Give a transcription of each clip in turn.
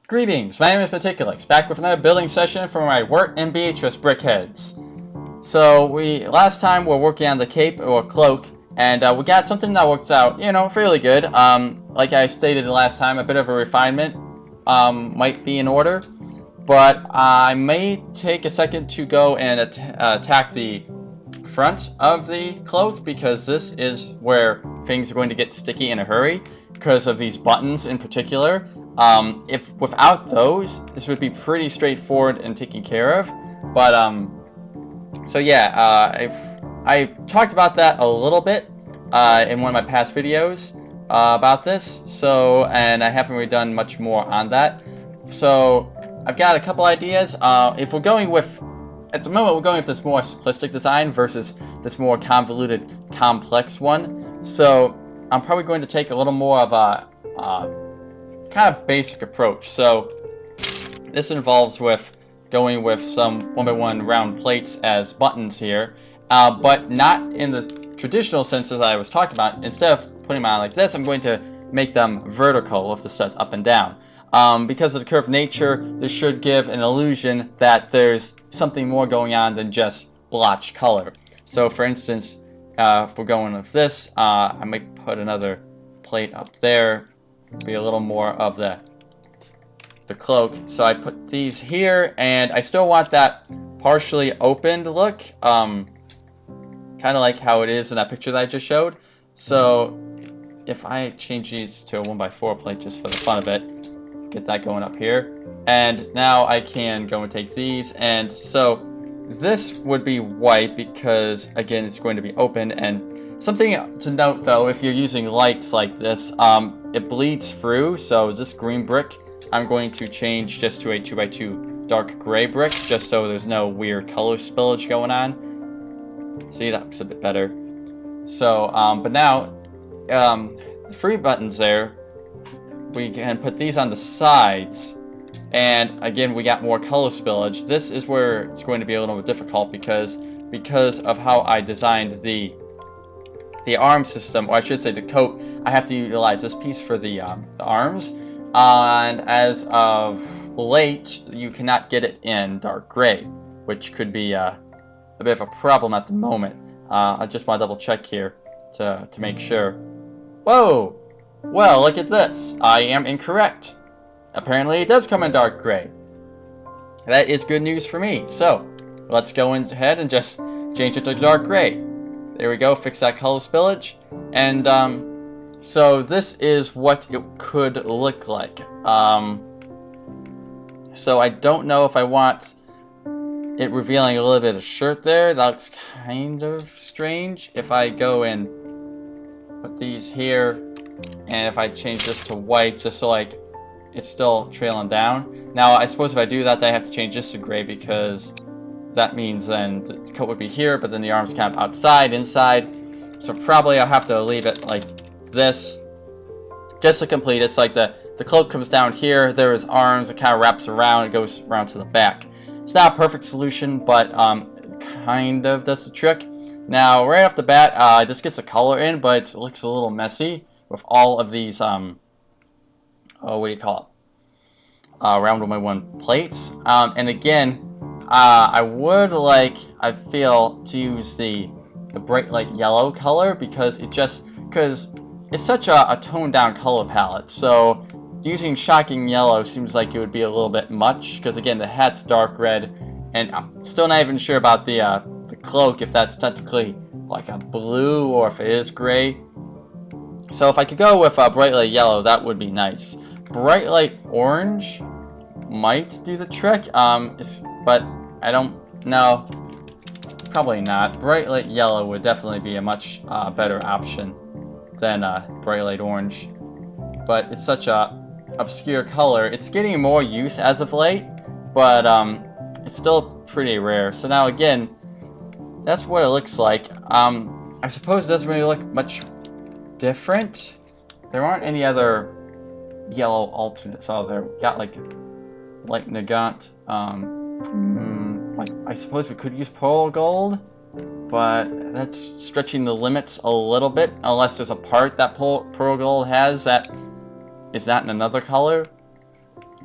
Greetings, my name is Meticulous, back with another building session for my Wirt and Beatrice BrickHeadz. So last time we were working on the cape or cloak, and we got something that works out, fairly good. Like I stated last time, a bit of a refinement might be in order, but I may take a second to go and attack the front of the cloak, because this is where things are going to get sticky in a hurry because of these buttons in particular. If without those, this would be pretty straightforward and taken care of. But so yeah, I talked about that a little bit in one of my past videos about this. So, and I haven't really done much more on that. So I've got a couple ideas. If we're going with, at the moment, we're going with this more simplistic design versus this more convoluted, complex one. So I'm probably going to take a little more of a kind of basic approach. So this involves with going with some 1x1 round plates as buttons here, but not in the traditional sense as I was talking about. Instead of putting them on like this, I'm going to make them vertical with the studs up and down. Because of the curved nature, this should give an illusion that there's something more going on than just blotch color. So for instance, if we're going with this, I might put another plate up there, be a little more of the cloak. So I put these here, and I still want that partially opened look, kind of like how it is in that picture that I just showed. So if I change these to a 1x4 plate just for the fun of it, get that going up here, and now I can go and take these, and so this would be white because again it's going to be open. And something to note though, if you're using lights like this, it bleeds through. So this green brick I'm going to change just to a 2x2 dark gray brick, just so there's no weird color spillage going on. See, that looks a bit better. So but now the free buttons there, we can put these on the sides, and again we got more color spillage. This is where it's going to be a little bit difficult because of how I designed the arm system, or I should say the coat. I have to utilize this piece for the arms, and as of late you cannot get it in dark gray, which could be a bit of a problem at the moment. I just want to double check here to make sure. Whoa! Well, look at this. I am incorrect. Apparently it does come in dark gray. That is good news for me. So let's go ahead and just change it to dark gray. There we go, fix that color spillage. And so this is what it could look like. So I don't know if I want it revealing a little bit of shirt there. That looks kind of strange. If I go and put these here, and if I change this to white, just so like it's still trailing down. Now I suppose if I do that, I have to change this to gray, because that means then the coat would be here, but then the arms kind of outside, inside. So probably I'll have to leave it like this, just to complete it. It's like the cloak comes down here, there is arms, it kind of wraps around, it goes around to the back. It's not a perfect solution, but it kind of does the trick. Now right off the bat, this gets the color in, but it looks a little messy with all of these what do you call it, round 1x1 plates. And again, I would like, I feel, to use the bright light yellow color, because it's such a toned down color palette. So using shocking yellow seems like it would be a little bit much, because again the hat's dark red, and I'm still not even sure about the cloak, if that's technically like a blue or if it is gray. So if I could go with a bright light yellow, that would be nice. Bright light orange might do the trick, but I don't know. Probably not. Bright light yellow would definitely be a much better option than bright light orange. But it's such a obscure color. It's getting more use as of late, but it's still pretty rare. So now again, that's what it looks like. I suppose it doesn't really look much different. There aren't any other yellow alternates out there. We got like Nagant. Like I suppose we could use pearl gold, but that's stretching the limits a little bit, unless there's a part that pearl gold has that is not in another color.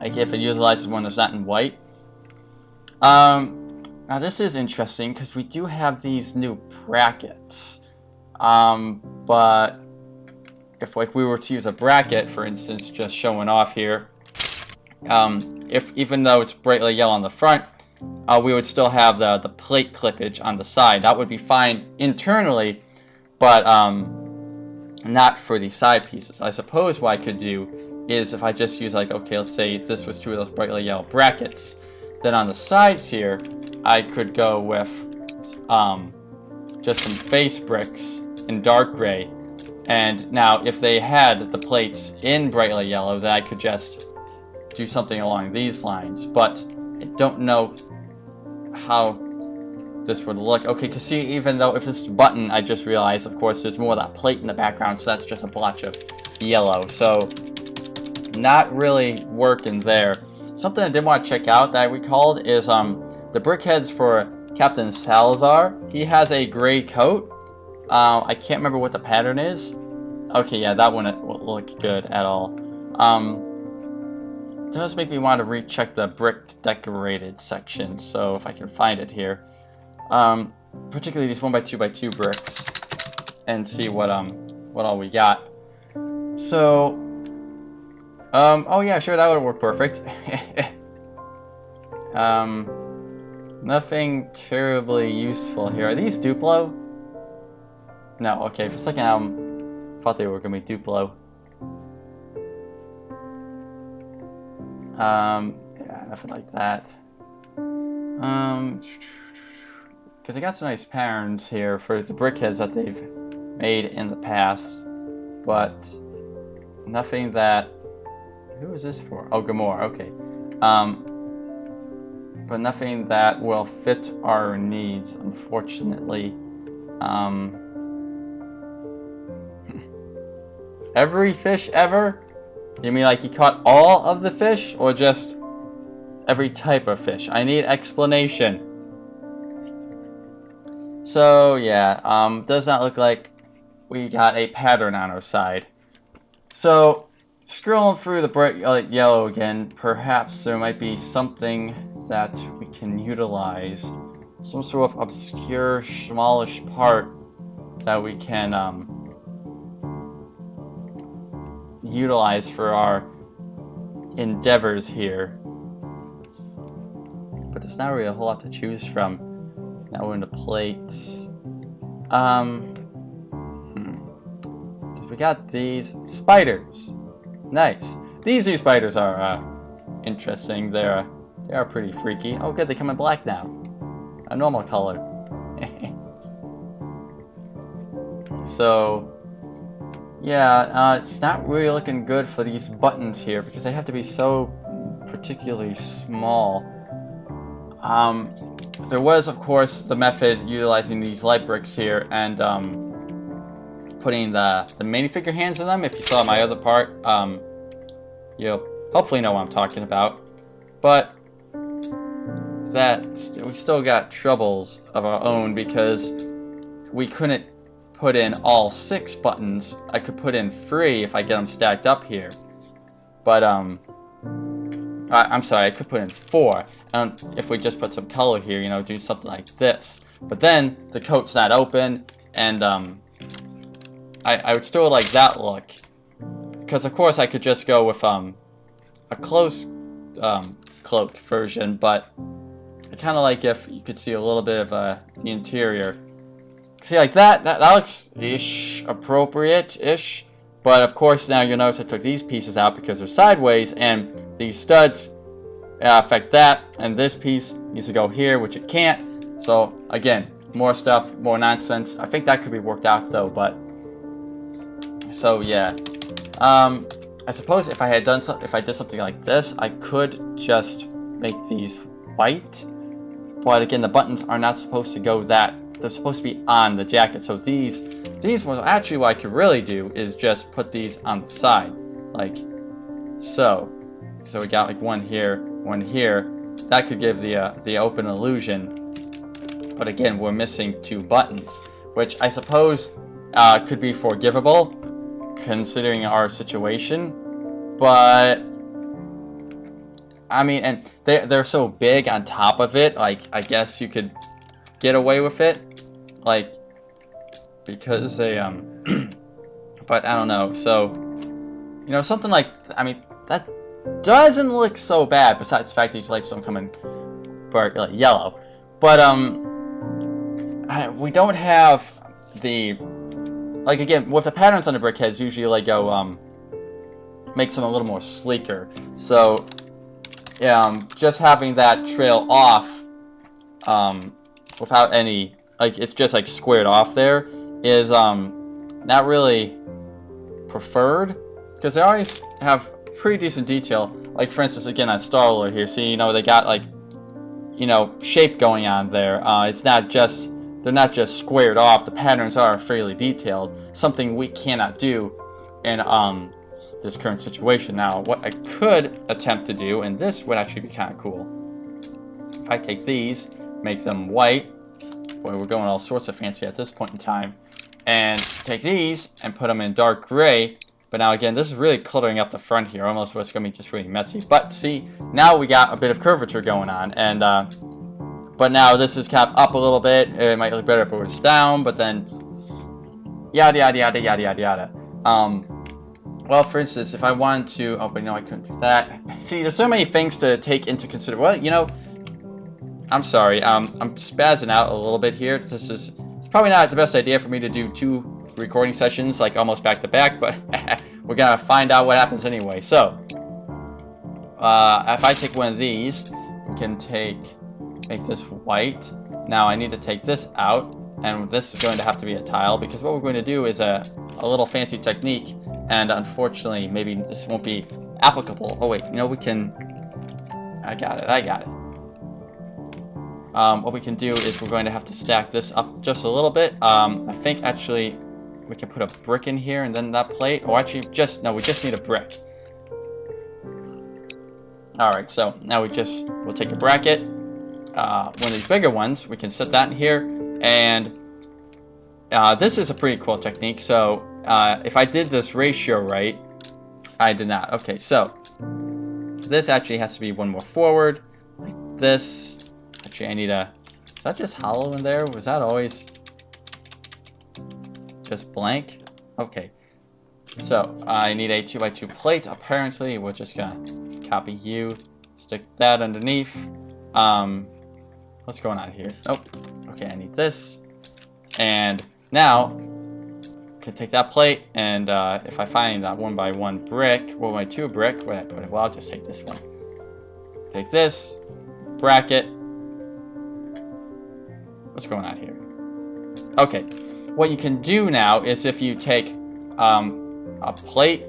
like if it utilizes one that's not in white. Now this is interesting because we do have these new brackets. But if like we were to use a bracket, for instance, just showing off here, if even though it's brightly yellow on the front, we would still have the plate clippage on the side. That would be fine internally, but not for the side pieces. I suppose what I could do is if I just use like, okay, let's say this was two of those brightly yellow brackets, then on the sides here I could go with just some base bricks in dark gray, and now if they had the plates in brightly yellow, then I could just do something along these lines. But I don't know how this would look. Okay, because see, even though if this button, I just realized, of course, there's more of that plate in the background, so that's just a blotch of yellow. So, not really working there. Something I did want to check out that I recalled is the BrickHeadz for Captain Salazar. He has a gray coat. I can't remember what the pattern is. Okay, yeah, that wouldn't look good at all. It does make me want to recheck the brick decorated section, so if I can find it here. Particularly these 1x2x2 bricks, and see what all we got. So, oh yeah, sure, that would work perfect. Nothing terribly useful here. Are these Duplo? No, okay, for a second I thought they were gonna be Duplo. Yeah, nothing like that. Because I got some nice patterns here for the BrickHeadz that they've made in the past, but nothing that. Who is this for? Oh, Gamor. Okay. But nothing that will fit our needs, unfortunately. Every fish ever? You mean like he caught all of the fish, or just every type of fish? I need explanation. So yeah, does not look like we got a pattern on our side. So scrolling through the bright yellow again, perhaps there might be something that we can utilize, some sort of obscure, smallish part that we can utilize for our endeavors here. But there's not really a whole lot to choose from. Now we're into plates. We got these spiders. Nice. These new spiders are interesting. They are pretty freaky. Oh good, they come in black now. A normal color. So yeah, it's not really looking good for these buttons here because they have to be so particularly small. There was, of course, the method utilizing these light bricks here and putting the minifigure hands in them. If you saw my other part, you'll hopefully know what I'm talking about. But we still got troubles of our own because we couldn't put in all 6 buttons. I could put in 3 if I get them stacked up here. But I'm sorry, I could put in 4. If we just put some color here, you know, do something like this. But then the coat's not open, and I would still like that look. Because of course I could just go with a close cloak version, but I kind of like if you could see a little bit of the interior. See, like that looks ish appropriate-ish. But of course now you'll notice I took these pieces out because they're sideways, and these studs affect that, and this piece needs to go here, which it can't. So again, more stuff, more nonsense. I think that could be worked out though, but so yeah. I suppose if I did something like this, I could just make these white. But again, the buttons are not supposed to go that. They're supposed to be on the jacket. So these ones, actually what I could really do is just put these on the side, like so. So we got like one here, one here. That could give the open illusion. But again, we're missing 2 buttons, which I suppose could be forgivable considering our situation. But I mean, and they're so big on top of it, like, I guess you could get away with it, like, because they, but I don't know, so, you know, something like, I mean, that doesn't look so bad, besides the fact these lights don't come in bright, like, yellow, but, we don't have the, like, again, with the patterns on the BrickHeadz, usually, like, go, makes them a little more sleeker, so, just having that trail off, without any, like, it's just, like, squared off there, is, not really preferred, because they always have pretty decent detail, like, for instance, again, on Star-Lord here, see, you know, they got, like, you know, shape going on there, it's not just, they're not just squared off, the patterns are fairly detailed, something we cannot do in, this current situation. Now, what I could attempt to do, and this would actually be kind of cool, if I take these, make them white, boy, we're going all sorts of fancy at this point in time, and take these and put them in dark gray, but now again, this is really cluttering up the front here, almost what's going to be just really messy, but see, now we got a bit of curvature going on, and, but now this is kind of up a little bit, it might look better if it was down, but then, yada yada yada yada yada yada, well, for instance, if I wanted to, oh, but no, I couldn't do that. See, there's so many things to take into consideration. Well, you know, I'm sorry, I'm spazzing out a little bit here. It's probably not the best idea for me to do 2 recording sessions, like, almost back to back, but we're gonna find out what happens anyway. So, if I take one of these, we can make this white. Now, I need to take this out, and this is going to have to be a tile, because what we're going to do is a little fancy technique, and unfortunately, maybe this won't be applicable. Oh wait, you know, we can, I got it. What we can do is we're going to have to stack this up just a little bit. I think actually we can put a brick in here and then that plate, or actually no, we just need a brick. Alright, so now we'll take a bracket, one of these bigger ones, we can set that in here, and this is a pretty cool technique. So if I did this ratio right, I did not. Okay, so this actually has to be one more forward, like this. Actually, I need is that just hollow in there? Was that always just blank? Okay, so I need a 2x2 plate. Apparently, we're just gonna copy you, stick that underneath. What's going on here? Oh, okay, I need this, and now I can take that plate, and if I find that 1x1 brick, 1x2 brick, where I put it? Well, I'll just take this one. Take this bracket. What's going on here? Okay, what you can do now is if you take a plate,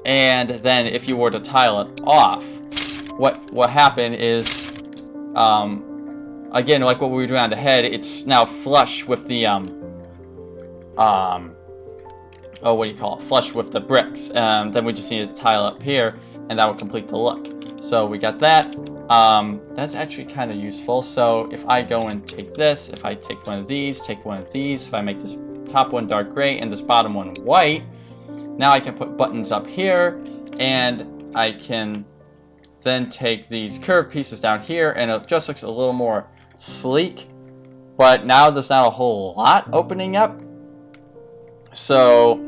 and then if you were to tile it off, what happened is, again, like what we were doing on the head, it's now flush with the oh, what do you call it? Flush with the bricks. Then we just need to tile up here, and that will complete the look. So we got that. That's actually kind of useful. So if I go and take this, if I take one of these, take one of these, if I make this top one dark gray and this bottom one white, now I can put buttons up here, and I can then take these curved pieces down here, and it just looks a little more sleek. But now there's not a whole lot opening up, so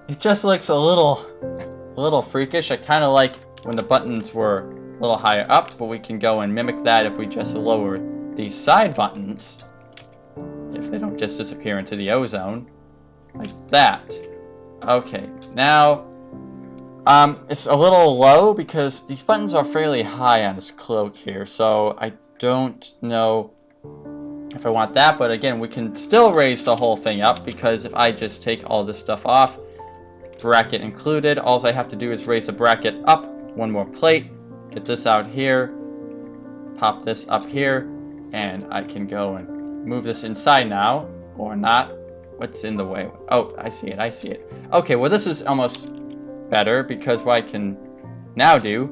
it just looks a little freakish. I kind of like when the buttons were a little higher up, but we can go and mimic that if we just lower these side buttons, if they don't just disappear into the ozone, like that. Okay, now it's a little low because these buttons are fairly high on this cloak here, so I don't know if I want that, but again, we can still raise the whole thing up, because if I just take all this stuff off, bracket included, all I have to do is raise the bracket up one more plate, get this out here, pop this up here, and I can go and move this inside now, or not. What's in the way? Oh, I see it. Okay, well, this is almost better, because what I can now do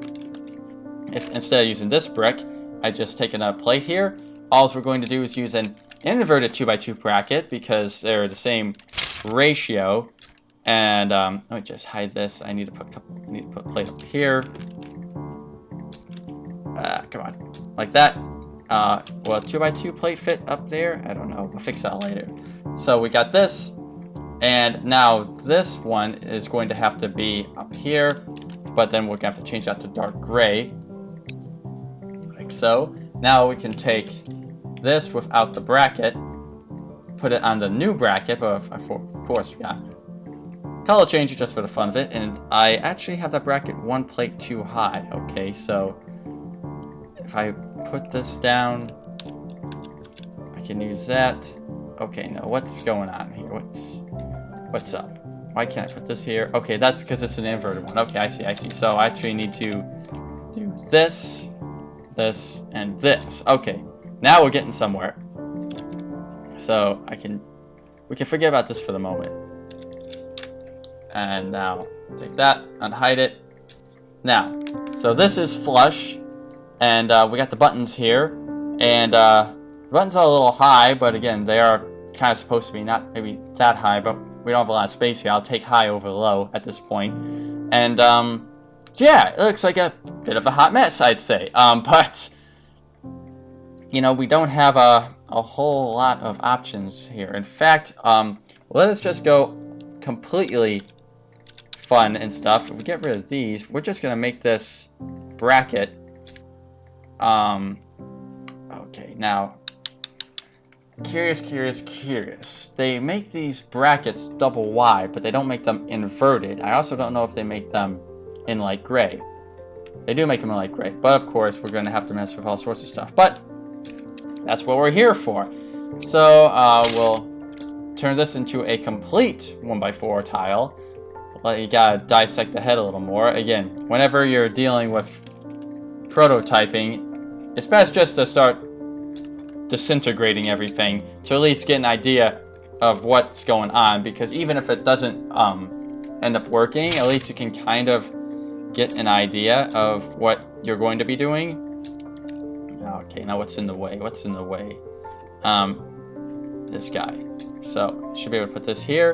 is, instead of using this brick, I just take another plate here. All we're going to do is use an inverted 2x2 bracket, because they're the same ratio. And let me just hide this. I need to put a plate up here. Come on. Like that. Will a 2x2 plate fit up there? I don't know. We'll fix that later. So we got this. And now this one is going to have to be up here. But then we're going to have to change that to dark gray. Like so. Now we can take this without the bracket. Put it on the new bracket. But of course we got color change just for the fun of it. And I actually have that bracket one plate too high. Okay, so if I put this down, I can use that. Okay, no, what's going on here? What's up? Why can't I put this here? Okay, that's because it's an inverted one. Okay, I see. So I actually need to do this, this, and this. Okay, now we're getting somewhere. So we can forget about this for the moment. And now take that, unhide it. Now, so this is flush, and we got the buttons here, and the buttons are a little high, but again, they are kind of supposed to be not maybe that high, but we don't have a lot of space here. I'll take high over low at this point. And yeah, it looks like a bit of a hot mess, I'd say. But you know, we don't have a whole lot of options here. In fact, let us just go completely fun and stuff. If we get rid of these, we're just gonna make this bracket. Okay, now curious. They make these brackets double wide, but they don't make them inverted. I also don't know if they make them in light gray. They do make them in light gray, but of course we're gonna have to mess with all sorts of stuff. But that's what we're here for. So we'll turn this into a complete 1x4 tile. You gotta dissect the head a little more. Again, whenever you're dealing with prototyping, it's best just to start disintegrating everything to at least get an idea of what's going on, because even if it doesn't end up working, at least you can kind of get an idea of what you're going to be doing. Okay, now what's in the way? This guy. So should be able to put this here.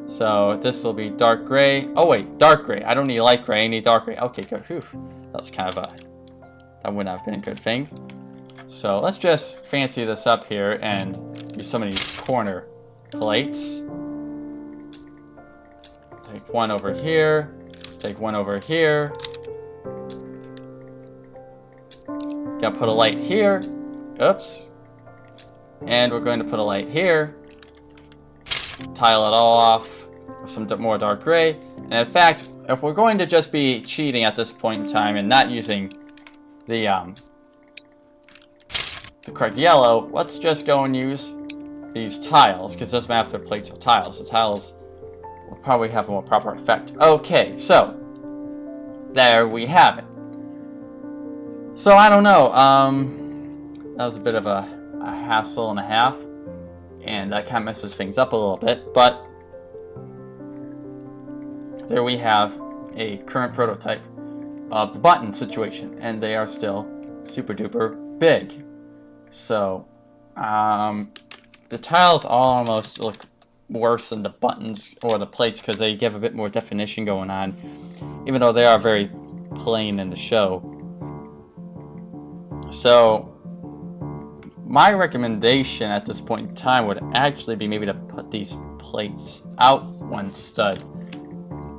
So this will be dark gray. Oh wait, dark gray. I don't need light gray, I need dark gray. Okay, good. Whew. That was kind of that wouldn't have been a good thing. So let's just fancy this up here and use some of these corner plates. Take one over here. Take one over here. Gotta put a light here. Oops. And we're going to put a light here. Tile it all off with some more dark gray. And in fact, if we're going to just be cheating at this point in time and not using the correct yellow, let's just go and use these tiles, because it doesn't matter if they're plates or tiles. The tiles will probably have a more proper effect. Okay, so there we have it. So I don't know, that was a bit of a hassle and a half, and that kind of messes things up a little bit, but there we have a current prototype of the button situation, and they are still super duper big. So the tiles almost look worse than the buttons or the plates because they give a bit more definition going on, even though they are very plain in the show. So my recommendation at this point in time would actually be maybe to put these plates out one stud.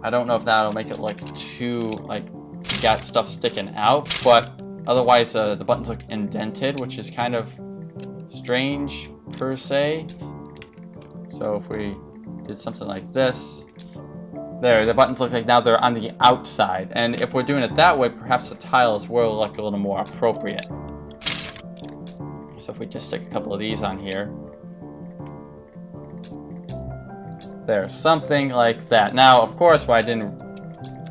I don't know if that'll make it look too, like, you got stuff sticking out, but otherwise the buttons look indented, which is kind of strange per se. So if we did something like this, there, the buttons look like now they're on the outside, and if we're doing it that way, perhaps the tiles will look a little more appropriate. So if we just stick a couple of these on here, there's something like that. Now, of course, what I didn't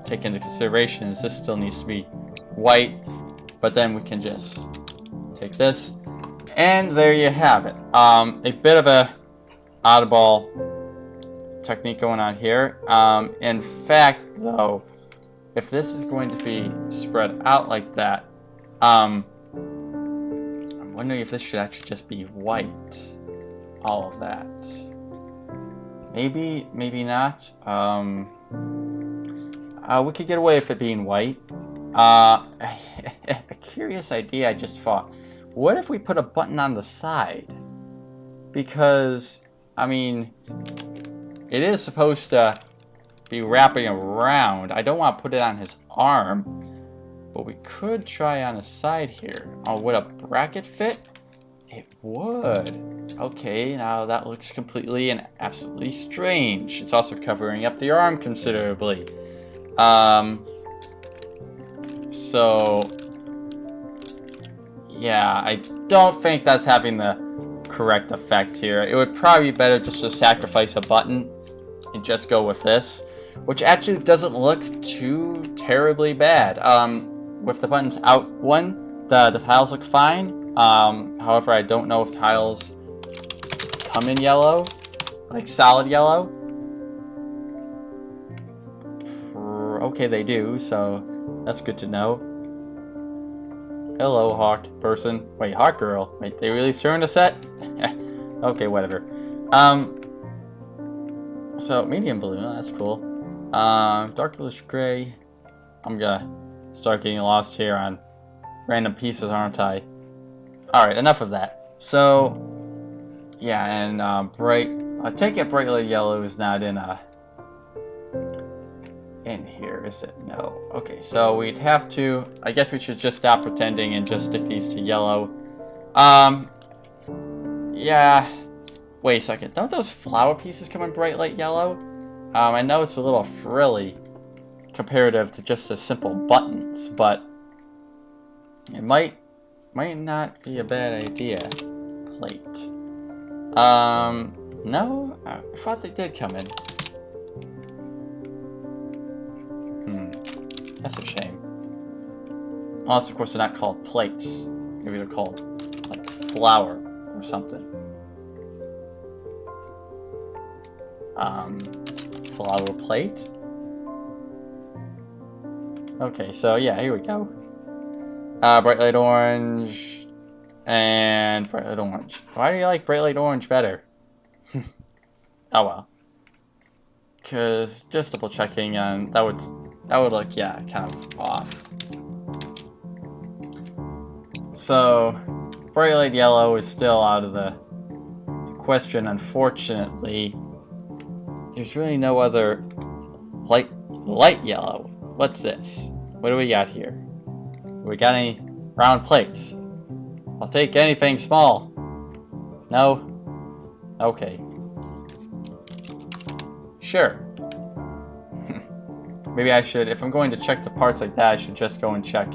take into consideration is this still needs to be white, but then we can just take this, and there you have it. A bit of a oddball technique going on here. In fact, though, if this is going to be spread out like that, I'm wondering if this should actually just be white. All of that. Maybe, maybe not. We could get away with it being white. a curious idea I just thought. What if we put a button on the side? Because, I mean, it is supposed to be wrapping around. I don't want to put it on his arm, but we could try on the side here. Oh, would a bracket fit? It would. Okay, now that looks completely and absolutely strange. It's also covering up the arm considerably. So, yeah, I don't think that's having the correct effect here. It would probably be better just to sacrifice a button and just go with this, which actually doesn't look too terribly bad. With the buttons out one, the tiles look fine. However, I don't know if tiles come in yellow, like solid yellow. Okay, they do, so that's good to know. Hello, Hawk person. Wait, Hawk girl. Wait, they released her in the set? Okay, whatever. So medium blue, that's cool. Dark bluish gray. I'm gonna start getting lost here on random pieces, aren't I? Alright, enough of that. So, yeah, and I take it bright light yellow is not in here, is it? No. Okay, so we'd have to, I guess we should just stop pretending and just stick these to yellow. Yeah. Wait a second, don't those flower pieces come in bright light yellow? I know it's a little frilly comparative to just the simple buttons, but it might not be a bad idea. Plate. No? I thought they did come in. That's a shame. Unless, of course, they're not called plates. Maybe they're called, like, flour or something. Flower plate? Okay, so, yeah, here we go. Bright light orange and bright light orange. Why do you like bright light orange better? Oh, well. Because, just double checking, that would look, yeah, kind of off. So, bright light yellow is still out of the question, unfortunately. There's really no other light yellow. What's this? What do we got here? We got any round plates? I'll take anything small. No? Okay. Sure. Maybe I should, if I'm going to check the parts like that, I should just go and check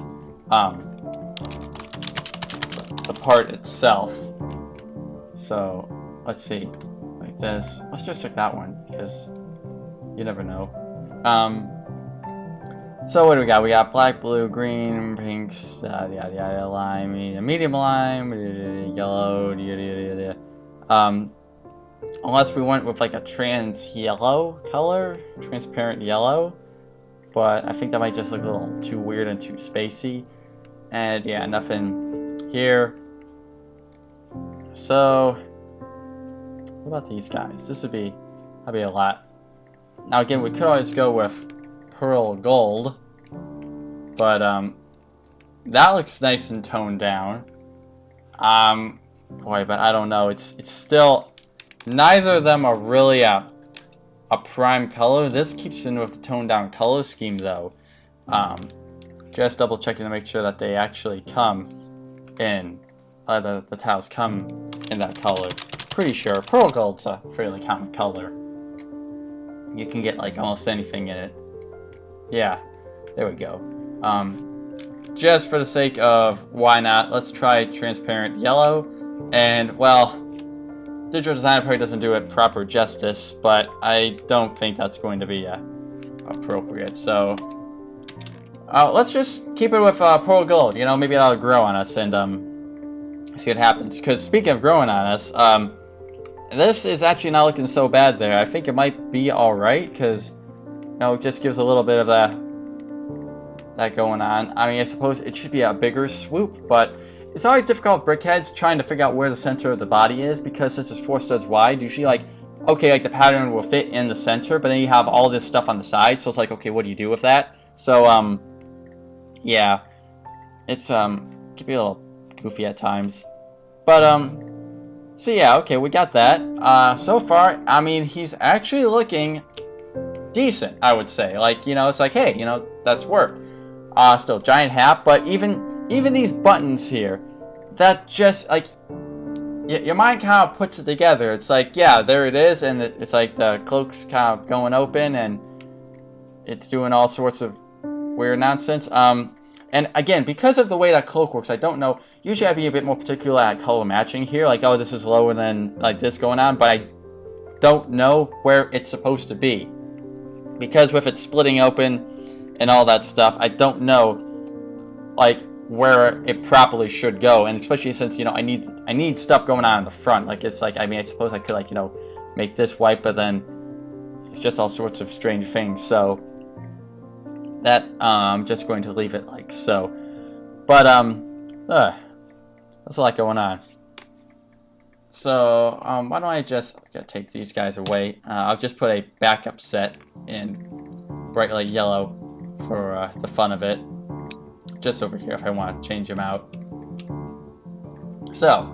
the part itself. So, let's see. Like this. Let's just check that one, because you never know. So what do we got? We got black, blue, green, pinks, yada, lime, medium lime, yellow, unless we went with like a trans yellow color, transparent yellow. But I think that might just look a little too weird and too spacey. And yeah, nothing here. So, what about these guys? That'd be a lot. Now again, we could always go with pearl gold, but that looks nice and toned down. Boy, but I don't know. It's still, neither of them are really a prime color. This keeps in with the toned down color scheme though. Just double checking to make sure that they actually come in, the tiles come in that color. Pretty sure pearl gold's a fairly common color. You can get like almost anything in it. Yeah, there we go. Just for the sake of why not, let's try transparent yellow. And well, digital design probably doesn't do it proper justice, but I don't think that's going to be appropriate. So let's just keep it with pearl gold. You know, maybe that'll grow on us and see what happens. Because speaking of growing on us, this is actually not looking so bad there. I think it might be alright, because you know, it just gives a little bit of that going on. I mean, I suppose it should be a bigger swoop, but it's always difficult with BrickHeadz trying to figure out where the center of the body is, because since it's 4 studs wide, usually like, okay, like the pattern will fit in the center, but then you have all this stuff on the side, so it's like, okay, what do you do with that? So, yeah. it's can be a little goofy at times. But so yeah, okay, we got that. So far, I mean, he's actually looking decent, I would say. Like, you know, it's like, hey, you know, that's Wirt. Still giant hat, but even these buttons here, that just like your mind kind of puts it together. It's like, yeah, there it is, and it's like the cloak's kind of going open, and it's doing all sorts of weird nonsense. And again, because of the way that cloak works, I don't know. Usually I'd be a bit more particular at color matching here, like, oh, this is lower than like this going on, but I don't know where it's supposed to be. Because with it splitting open and all that stuff, I don't know like where it properly should go, and especially since, you know, I need stuff going on in the front. Like, it's like, I mean, I suppose I could, like, you know, make this white, but then it's just all sorts of strange things. So that I'm just going to leave it like so. But there's a lot going on. So why don't I just take these guys away? I'll just put a backup set in bright light yellow for the fun of it. Just over here if I want to change them out. So,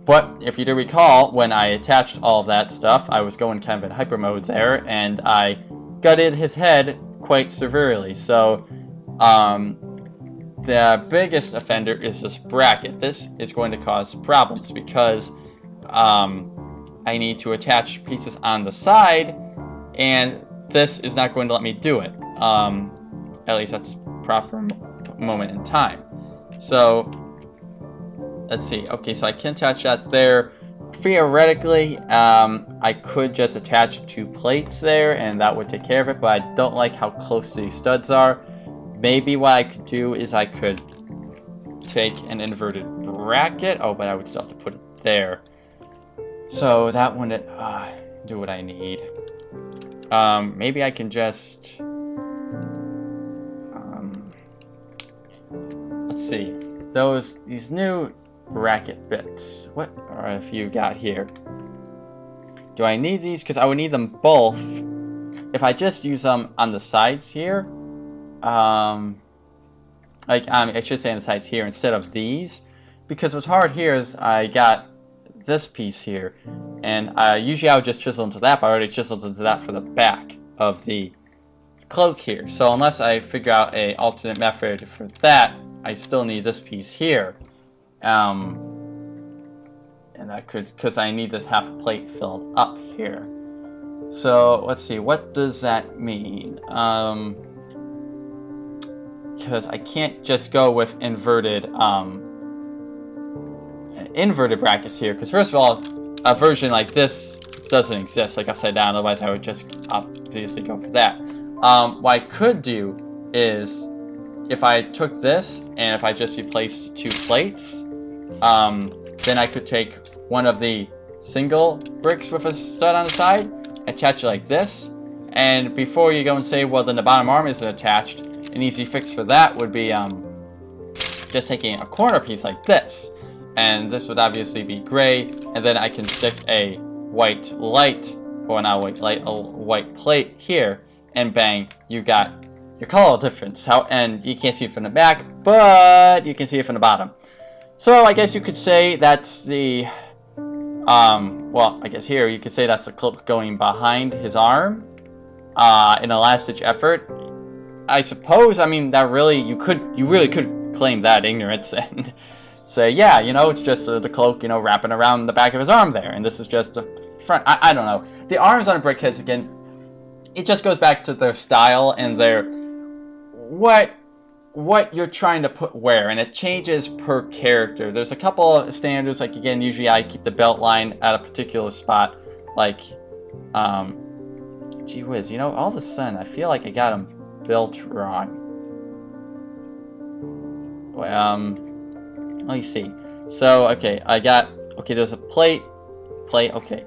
but if you do recall, when I attached all of that stuff, I was going kind of in hyper mode there, and I gutted his head quite severely. So, the biggest offender is this bracket. This is going to cause problems because I need to attach pieces on the side, and this is not going to let me do it, at least at this proper moment in time. So let's see. Okay, so I can attach that there. Theoretically, I could just attach 2 plates there, and that would take care of it, but I don't like how close these studs are. Maybe what I could do is I could take an inverted bracket. Oh, but I would still have to put it there. So that wouldn't do what I need. Maybe I can just let's see. These new bracket bits. What have you got here? Do I need these? Because I would need them both. If I just use them on the sides here, like I should say on the sides here instead of these, because what's hard here is I got this piece here, and usually I would just chisel into that, but I already chiseled into that for the back of the cloak here. So unless I figure out a alternate method for that, I still need this piece here, and I could, because I need this half plate filled up here. So let's see, what does that mean? Because I can't just go with inverted brackets here, because first of all, a version like this doesn't exist, like upside down, otherwise I would just obviously go for that. What I could do is, if I took this, and if I just replaced 2 plates, then I could take one of the single bricks with a stud on the side, attach it like this, and before you go and say, well, then the bottom arm isn't attached, an easy fix for that would be just taking a corner piece like this, and this would obviously be gray, and then I can stick a white light, or not white light, a white plate here, and bang, you got your color difference. And you can't see it from the back, but you can see it from the bottom. So I guess you could say that's the well, I guess here you could say that's the cloak going behind his arm in a last-ditch effort. I suppose, I mean, that really, you really could claim that ignorance and say, yeah, you know, it's just the cloak, you know, wrapping around the back of his arm there, and this is just the front. I don't know. The arms on BrickHeadz, again, it just goes back to their style and their what you're trying to put where, and it changes per character. There's a couple of standards, like, again, usually I keep the belt line at a particular spot, like, gee whiz, you know, all of a sudden, I feel like I got them built wrong. Let me see. So, okay, okay, there's a plate, okay,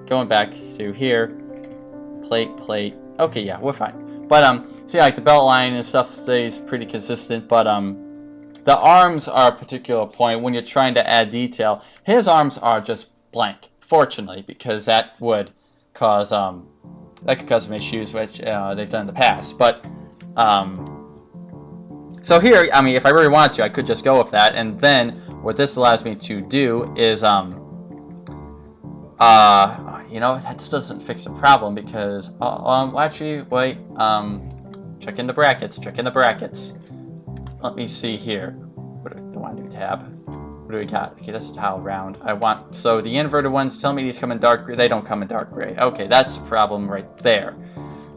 going back to here, plate, okay, yeah, we're fine. But, see, like, the belt line and stuff stays pretty consistent, but, the arms are a particular point when you're trying to add detail. His arms are just blank, fortunately, because that would cause, that could cause some issues, which, they've done in the past, but, So here, I mean, if I really wanted to, I could just go with that, and then what this allows me to do is, you know, that still doesn't fix the problem because, actually, wait, check in the brackets, Let me see here. What do I want to do, tab? What do we got? Okay, that's a tile round. So the inverted ones tell me these come in dark gray. They don't come in dark gray. Okay, that's a problem right there.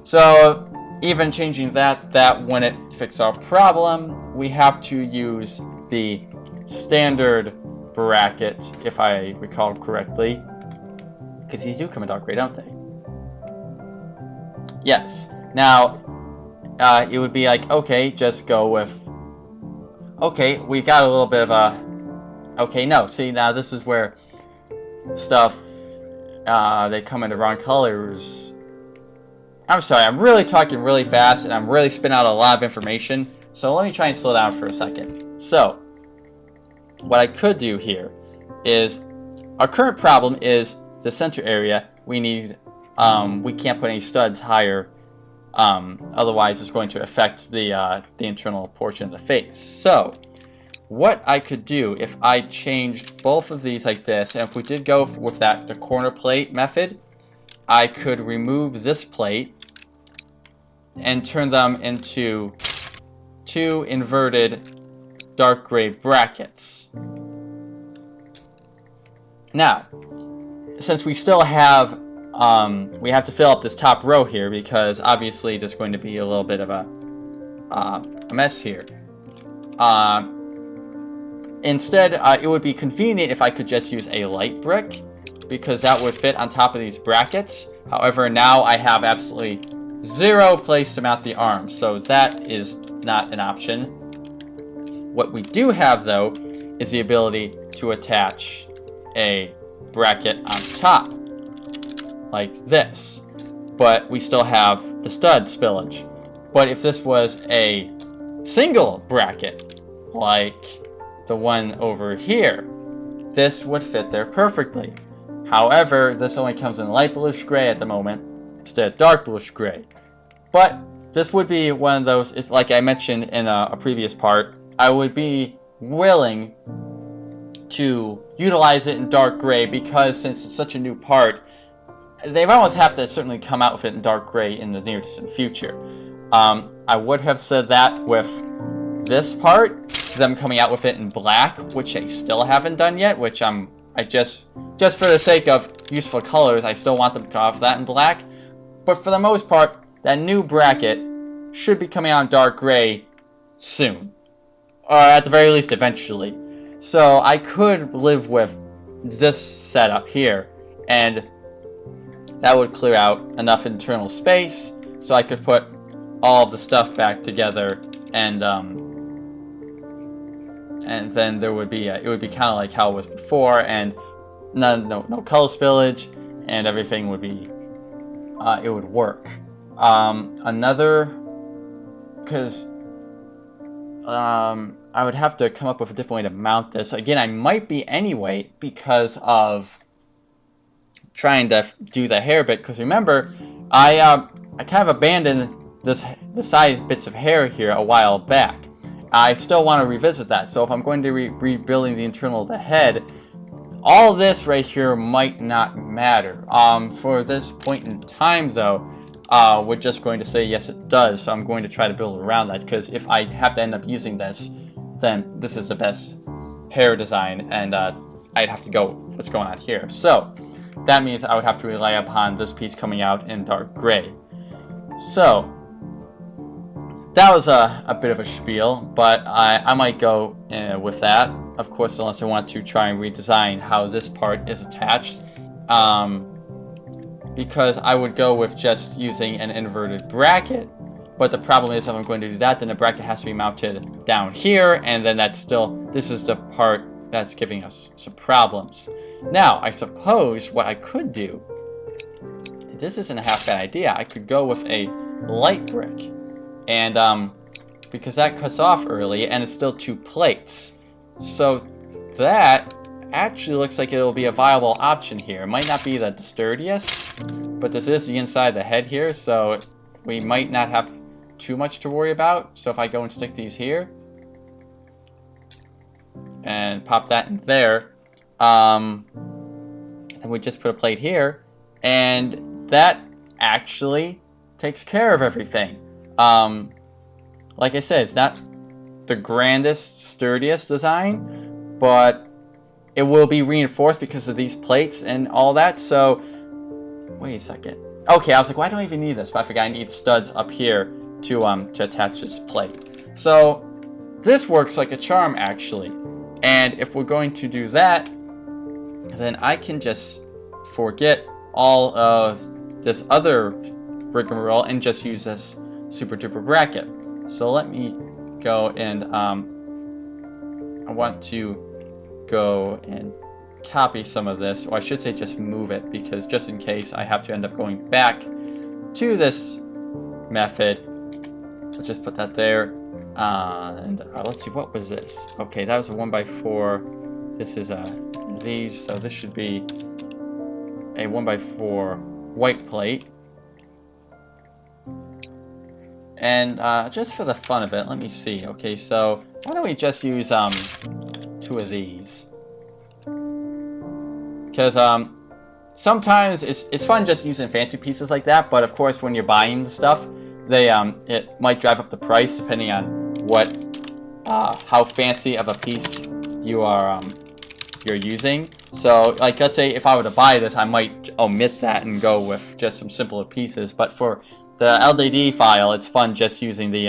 So even changing that wouldn't fix our problem. We have to use the standard bracket, if I recall correctly. Because these do come in dark gray, don't they? Yes. Now, it would be like, okay, just go with... Okay, we got a little bit of a... Okay, no, see, now this is where stuff, they come in the wrong colors. I'm sorry, I'm really talking really fast, and I'm really spitting out a lot of information, so let me try and slow down for a second. So, what I could do here is, our current problem is the center area. We need, we can't put any studs higher, otherwise it's going to affect the internal portion of the face. So, what I could do if I changed both of these like this, and if we did go with the corner plate method, I could remove this plate and turn them into two inverted dark gray brackets. Now, since we still have, we have to fill up this top row here because obviously there's going to be a little bit of a mess here. Instead, it would be convenient if I could just use a light brick, because that would fit on top of these brackets. However, now I have absolutely zero place to mount the arms, so that is not an option. What we do have, though, is the ability to attach a bracket on top, like this. But we still have the stud spillage. But if this was a single bracket, like the one over here, this would fit there perfectly. However, this only comes in light bluish gray at the moment instead of dark bluish gray. But this would be one of those, it's like I mentioned in a previous part, I would be willing to utilize it in dark gray because since it's such a new part, they almost have to certainly come out with it in dark gray in the near distant future. I would have said that with this part, them coming out with it in black, which they still haven't done yet, which I just for the sake of useful colors, I still want them to come off that in black. But for the most part, that new bracket should be coming out in dark gray soon, or at the very least eventually. So I could live with this setup here, and that would clear out enough internal space so I could put all of the stuff back together, and then there would be it would be kind of like how it was before, and no color spillage, and everything would be it would work. Because I would have to come up with a different way to mount this. Again, I might be anyway because of trying to do the hair bit. Because remember, I kind of abandoned the side bits of hair here a while back. I still want to revisit that. So if I'm going to rebuilding the internal of the head, all this right here might not matter. For this point in time, though, we're just going to say yes, it does. So I'm going to try to build around that, because if I have to end up using this, then this is the best hair design, and I'd have to go with what's going on here. So that means I would have to rely upon this piece coming out in dark gray. So that was a bit of a spiel, but I might go with that. Of course, unless I want to try and redesign how this part is attached. Because I would go with just using an inverted bracket. But the problem is, if I'm going to do that, then the bracket has to be mounted down here, and then this is the part that's giving us some problems. Now, I suppose what I could do, this isn't a half bad idea, I could go with a light brick. And, because that cuts off early, and it's still 2 plates. So, that actually looks like it'll be a viable option here. It might not be the sturdiest, but this is the inside of the head here, so we might not have too much to worry about. So if I go and stick these here, and pop that in there. Then we just put a plate here, and that actually takes care of everything. Like I said, it's not the grandest, sturdiest design, but it will be reinforced because of these plates and all that. So, wait a second. Okay, I was like, why do I even need this? But I forgot I need studs up here to attach this plate. So, this works like a charm, actually. And if we're going to do that, then I can just forget all of this other rigmarole and just use this super duper bracket. So let me go and I want to go and copy some of this, or I should say just move it, because just in case I have to end up going back to this method, let's just put that there. And let's see, what was this? Okay, that was a 1x4. This is these, so this should be a 1x4 white plate. And just for the fun of it, let me see. Okay, so why don't we just use 2 of these? Because sometimes it's fun just using fancy pieces like that, but of course when you're buying the stuff, they it might drive up the price depending on what how fancy of a piece you are you're using. So like, let's say if I were to buy this, I might omit that and go with just some simpler pieces. But for the LDD file, it's fun just using the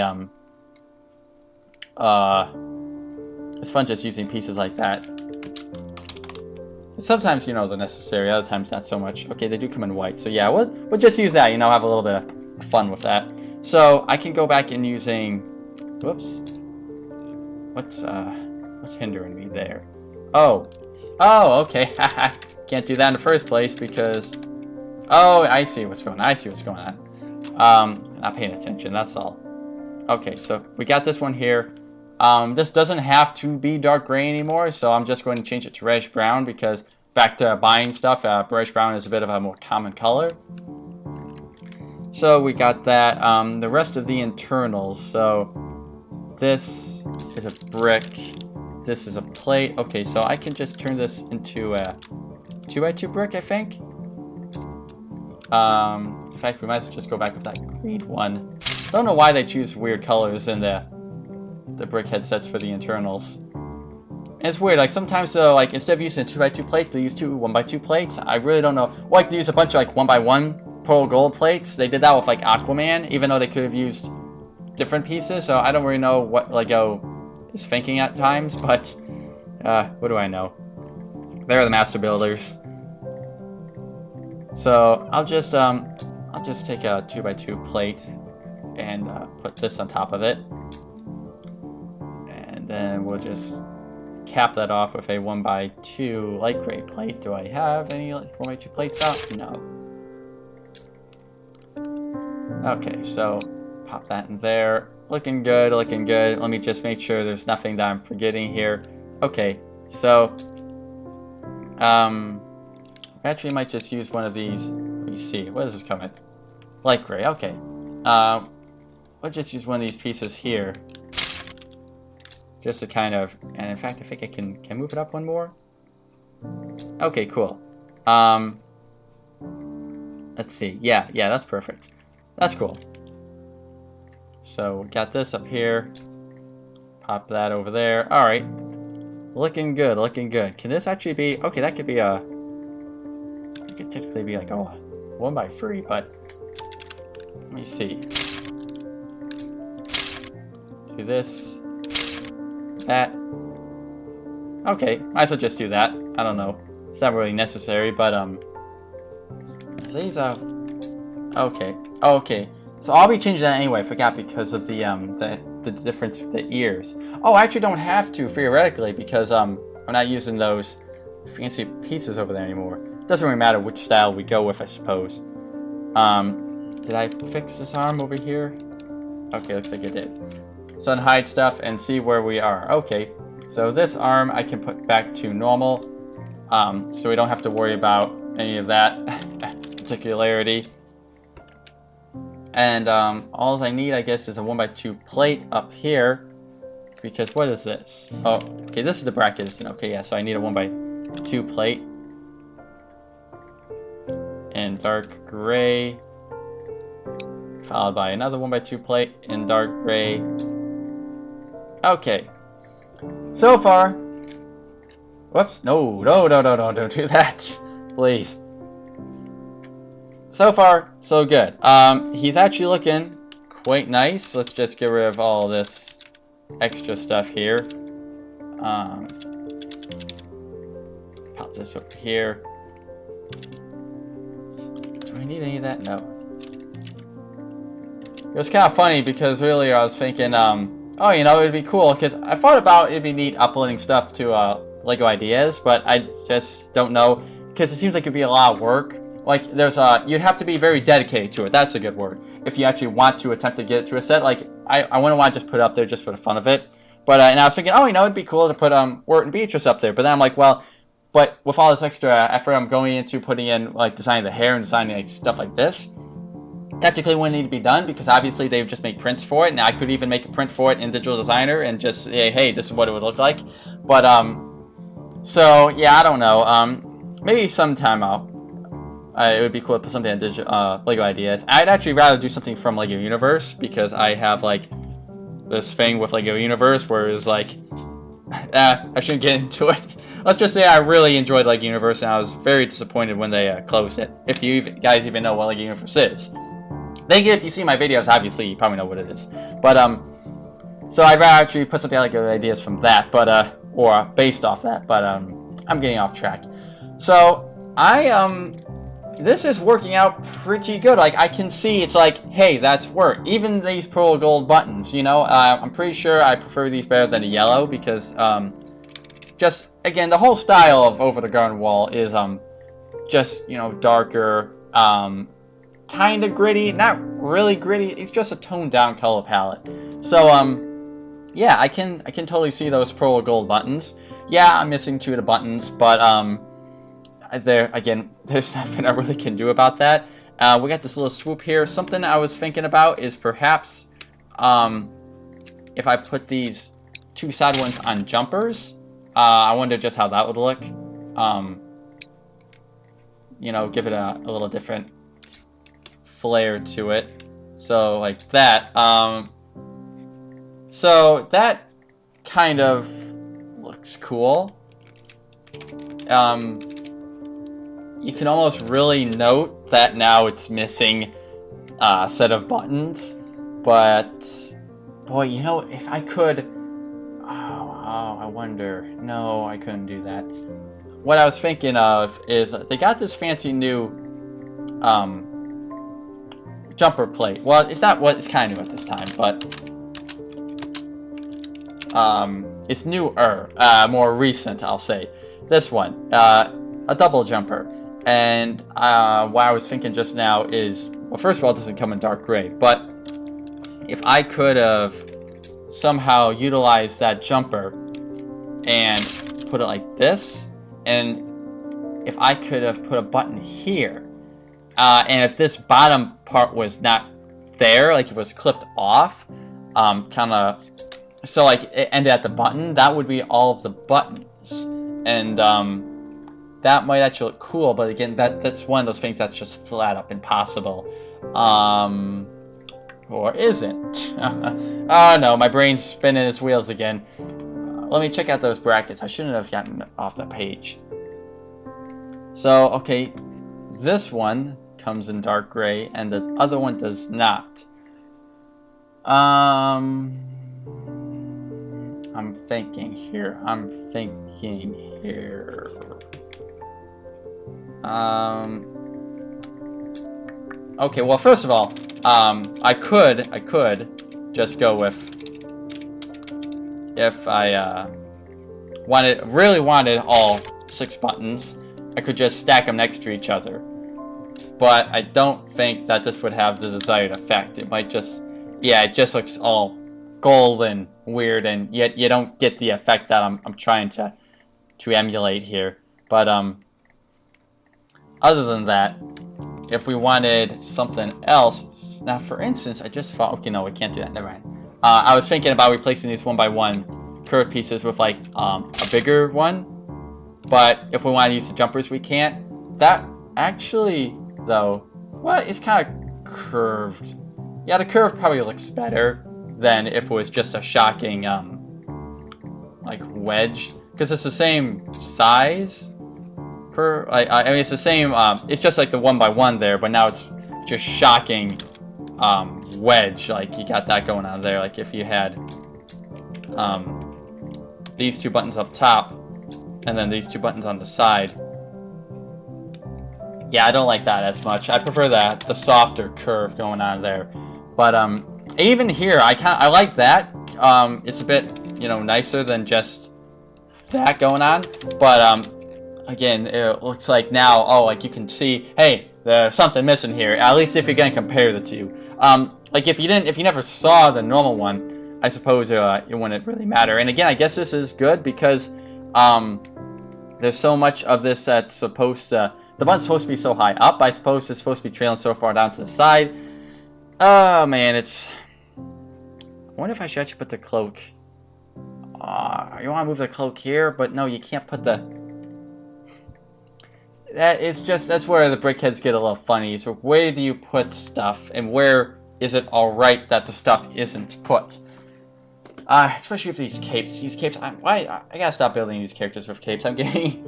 it's fun just using pieces like that. Sometimes, you know, they're necessary, other times not so much. Okay, they do come in white, so yeah, we'll just use that, you know, have a little bit of fun with that. So I can go back in using, whoops, what's hindering me there? Oh, okay, can't do that in the first place because, oh, I see what's going on, not paying attention, that's all. Okay, so we got this one here. This doesn't have to be dark gray anymore, so I'm just going to change it to reddish brown, because back to buying stuff, reddish brown is a bit of a more common color. So we got that. The rest of the internals, so this is a brick, this is a plate. Okay, so I can just turn this into a 2x2 brick, I think. In fact, we might as well just go back with that green one. Don't know why they choose weird colors in the BrickHeadz sets for the internals. And it's weird, like sometimes they'll, like, instead of using a 2x2 plate, they'll use 2 1x2 plates. I really don't know. Or like they use a bunch of like 1x1 pearl gold plates. They did that with like Aquaman, even though they could have used different pieces. So I don't really know what Lego is thinking at times, but what do I know? They're the master builders. So I'll just take a 2x2 plate and put this on top of it. Then we'll just cap that off with a 1x2 light gray plate. Do I have any 1x2 plates out? No. Okay, so pop that in there. Looking good, looking good. Let me just make sure there's nothing that I'm forgetting here. Okay, so actually might just use one of these. Let me see, what is this coming? Light gray, okay. I'll just use one of these pieces here. Just to kind of, and in fact, I think I can move it up one more. Okay, cool. Let's see. Yeah, that's perfect. That's cool. So we got this up here. Pop that over there. All right. Looking good, looking good. Can this actually be? Okay, that could be a. It could typically be like a 1x3, but let me see. Do this. That. Okay, might as well just do that. I don't know. It's not really necessary, but these okay. Okay. So I'll be changing that anyway. I forgot because of the difference with the ears. Oh, I actually don't have to theoretically because I'm not using those fancy pieces over there anymore. It doesn't really matter which style we go with, I suppose. Did I fix this arm over here? Okay, looks like it did. So unhide stuff and see where we are. Okay, so this arm I can put back to normal, so we don't have to worry about any of that particularity. And all I need, I guess, is a 1x2 plate up here because what is this? Oh, okay, this is the bracket, isn't it? Okay, yeah, so I need a 1x2 plate. In dark gray. Followed by another 1x2 plate in dark gray. Okay. So far. Whoops. No, don't do that. Please. So far, so good. He's actually looking quite nice. Let's just get rid of all this extra stuff here. Pop this over here. Do I need any of that? No. It was kind of funny because earlier I was thinking, oh, you know, it'd be cool because I thought about it'd be neat uploading stuff to Lego Ideas, but I just don't know because it seems like it'd be a lot of work. Like, there's you'd have to be very dedicated to it. That's a good word. If you actually want to attempt to get it to a set, like, I wouldn't want to just put it up there just for the fun of it. But, and I was thinking, oh, you know, it'd be cool to put, Wirt and Beatrice up there. But then I'm like, well, but with all this extra effort I'm going into putting in, like, designing the hair and designing, like, stuff like this, technically wouldn't need to be done because obviously they would just make prints for it. And I could even make a print for it in Digital Designer and just say, hey, this is what it would look like. But, so, yeah, I don't know. Maybe sometime it would be cool to put something in Lego Ideas. I'd actually rather do something from Lego Universe because I have like this thing with Lego Universe where it's like, I shouldn't get into it. Let's just say I really enjoyed Lego Universe and I was very disappointed when they closed it. If you guys even know what Lego Universe is, if you see my videos, obviously you probably know what it is. But so I'd rather actually put something like Lego Ideas from that, but or based off that. But I'm getting off track. So this is working out pretty good. Like, I can see it's like, hey, that's work. Even these pearl gold buttons, you know, I'm pretty sure I prefer these better than the yellow because, just, again, the whole style of Over the Garden Wall is, just, you know, darker, kind of gritty, not really gritty. It's just a toned down color palette. So, yeah, I can totally see those pearl gold buttons. Yeah, I'm missing 2 of the buttons, but, there's nothing I really can do about that. We got this little swoop here. Something I was thinking about is perhaps if I put these 2 side ones on jumpers. I wonder just how that would look. You know, give it a little different flair to it. So like that. So that kind of looks cool. You can almost really note that now it's missing a set of buttons, but boy, you know, if I could, I wonder, no, I couldn't do that. What I was thinking of is they got this fancy new jumper plate. Well, it's not what it's kind of new at this time, but it's newer, more recent, I'll say. This one, a double jumper. And what I was thinking just now is, well, first of all, it doesn't come in dark gray, but if I could have somehow utilized that jumper and put it like this, and if I could have put a button here, and if this bottom part was not there, like it was clipped off, kind of, so like it ended at the button, that would be all of the buttons, and that might actually look cool, but again, that's one of those things that's just flat up impossible. Or isn't. Oh no, my brain's spinning its wheels again. Let me check out those brackets. I shouldn't have gotten off the page. So, okay, this one comes in dark gray, and the other one does not. I'm thinking here. Okay, well, first of all, I could just go with, if I really wanted all 6 buttons, I could just stack them next to each other. But I don't think that this would have the desired effect. It might just, yeah, it just looks all gold and weird, and yet you don't get the effect that I'm trying to emulate here. But other than that, if we wanted something else, now for instance, I just thought, okay, no, we can't do that, never mind. I was thinking about replacing these 1x1 curved pieces with like a bigger one, but if we want to use the jumpers, we can't. That actually, though, well, it's kind of curved. Yeah, the curve probably looks better than if it was just a shocking like wedge, because it's the same size. I mean, it's the same. It's just like the 1x1 there, but now it's just shocking wedge. Like you got that going on there. Like if you had these two buttons up top, and then these two buttons on the side. Yeah, I don't like that as much. I prefer the softer curve going on there. But even here, I like that. It's a bit, you know, nicer than just that going on. But again, it looks like now, oh, like you can see, hey, there's something missing here. At least if you're gonna compare the two. Like if you never saw the normal one, I suppose it wouldn't really matter. And again, I guess this is good because there's so much of this that's supposed to. The button's supposed to be so high up. I suppose it's supposed to be trailing so far down to the side. Oh man, it's. I wonder if I should actually put the cloak. You want to move the cloak here, but no, you can't put the. That's where the BrickHeadz get a little funny. So where do you put stuff, and where is it all right that the stuff isn't put? Especially with these capes. These capes. I gotta stop building these characters with capes. I'm getting.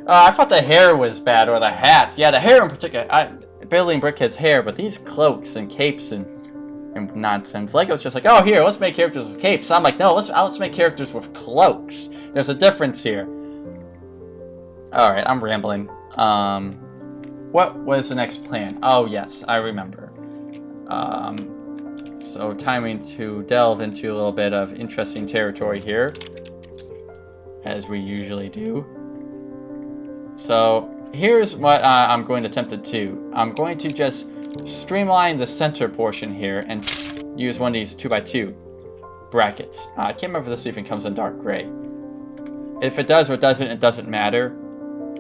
I thought the hair was bad, or the hat. Yeah, the hair in particular. Building BrickHeadz hair, but these cloaks and capes and nonsense. Lego's just like, oh, here, let's make characters with capes. I'm like, no, let's make characters with cloaks. There's a difference here. All right, I'm rambling. What was the next plan? Oh yes, I remember. So timing to delve into a little bit of interesting territory here, as we usually do. So here's what I'm going to attempt to do. I'm going to just streamline the center portion here and use one of these 2x2 brackets. I can't remember if this even comes in dark gray. If it does or it doesn't matter.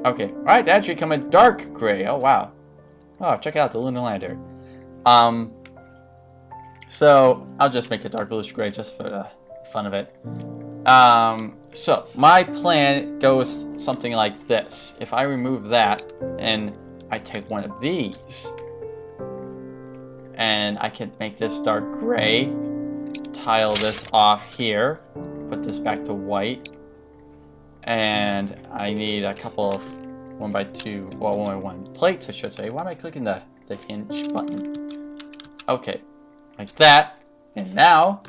Okay, alright, they actually come in dark gray. Oh wow. Oh, check out the lunar lander. So I'll just make it dark bluish gray just for the fun of it. So my plan goes something like this. If I remove that and I take one of these and I can make this dark gray, tile this off here, put this back to white, and I need a couple of 1x2, well 1x1 plates I should say. Why am I clicking the hinge button? Okay, like that, and now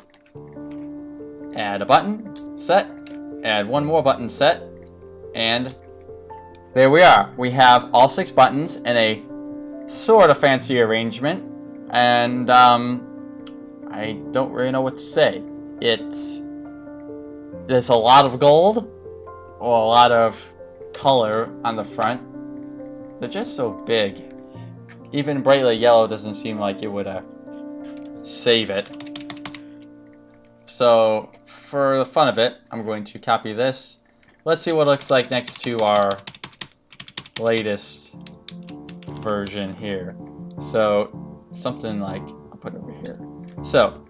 add a button, set, add one more button set, and there we are. We have all 6 buttons in a sort of fancy arrangement, and I don't really know what to say. There's a lot of gold, or a lot of color on the front. They're just so big. Even brightly yellow doesn't seem like it would save it. So for the fun of it, I'm going to copy this. Let's see what it looks like next to our latest version here. So something like, I'll put it over here. So